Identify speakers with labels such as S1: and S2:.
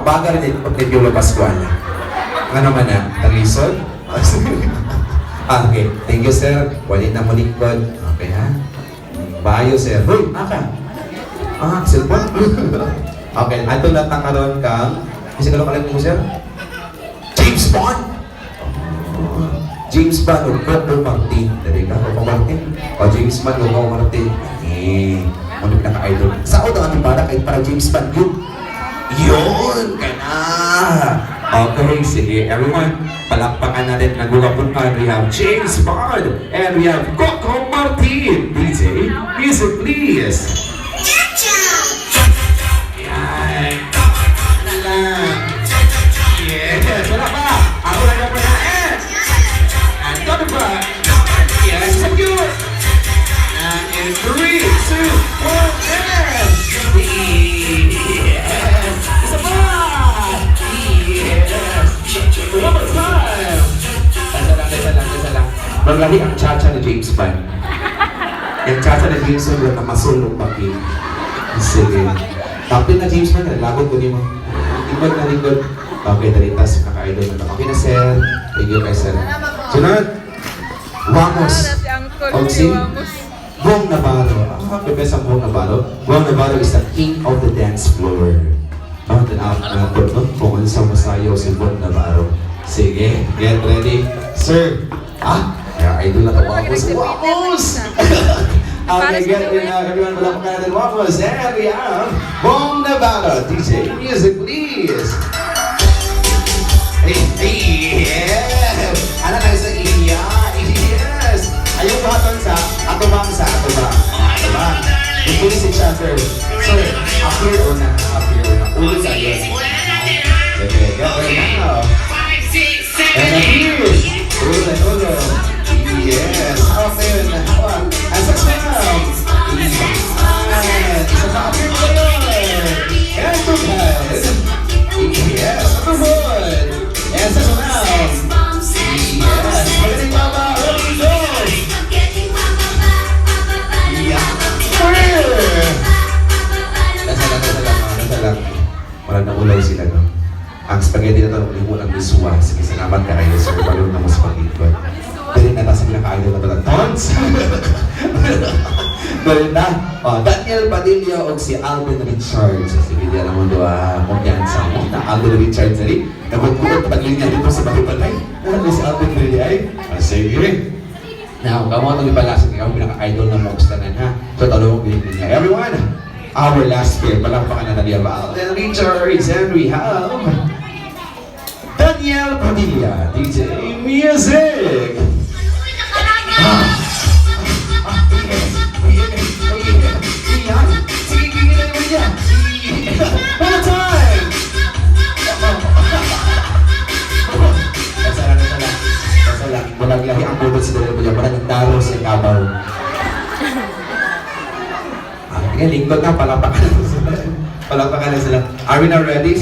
S1: baga rin ito ni Piolo Pascual. Ano man na? Talisod? Okay, thank you sir. Wali na mo lingkod. Okay ha? Bayo sir. Hoy, maka. Cellphone? Okay, ato lang takaroon kang kasi kalong kalim mo sir? James Bond! James Bond o Coco Martin. Dari ka, Coco Martin. O James Bond o Coco Martin. Ano pinaka-idol? Sa ako daw para kahit para James Bond yun. Yun! Kana! Okay, sige. Everyone, palakpakan natin. Nagulapungan. We have James Bond and we have Coco Martin. DJ, music please. Yan. Ano lang. Yes. Wala pa. Ako lang yung panahin. And ano ba? Yes, so good. And in 3, 2, 1, and yes. Isa pa. One more time! Dasa lang. Maglali ang cha-cha ni James Bond. Yung cha-cha ni James Bond yung namasulong paki. Sige. Tapin na James Bond, lagot ko niyo mo. Lingkod na lingkod. Okay, dalitas, kaka-idol na. Okay na sir. Thank you kay sir. Sunod. Wamos. Ogsi. Bong Navarro. Pepes ang Bong Navarro. Bong Navarro is the king of the dance floor. Kung ano sa masayaw si Bong Navarro. Sige, get ready. Sir, idol na ito, Wamos. Wamos! Okay, get ready now. Everyone, wala pa natin Wamos. And we have Bong Navarro. DJ, music please. Hey, yes! Ano na sa iya? Yes! Ayun ko haton sa ato bang. Ito si Chatter. Sir, appear o na. Ulo sa yes. Okay, get ready now. And appear. Ulo. Yes. Open. Hawak. As a sound. Isa pa appear ko yun. And to head. Yes. Upperwood. And sa sound. Yes. Magaling mama. Ready go. Nasa lang. Parang naulaw sila, no? Ang spaghetti na ito, ulimulang miswa. Sige, salamat ka kayo, sir. Balong na mas pag-ikot. Pero natasag lang kayo na ito lang. Tons! Pero na, Daniel Padilla o si Alvin Richards. Sige, di alam mo doon, kumpiyansa mo na Alvin Richards na rin. Nagpagpulot pag-linya dito sa bahay-balay. Ano si Alvin Padilla ay? Sige. Now, kamu itong ipalasag niya, pinaka-idol na mobstanan ha. So, talong bilhin niya. Everyone, our last pair, palakpakan na natin about and Richards, and we have Daniel Padilla, DJ Music! Sige, gigilay mo niya! One time! Nasa lang, malaglahi ang bubot sa dalawang niya, parang nagdaro sa kabaw. Lingkod na, palakpakan na sila. Are we now ready?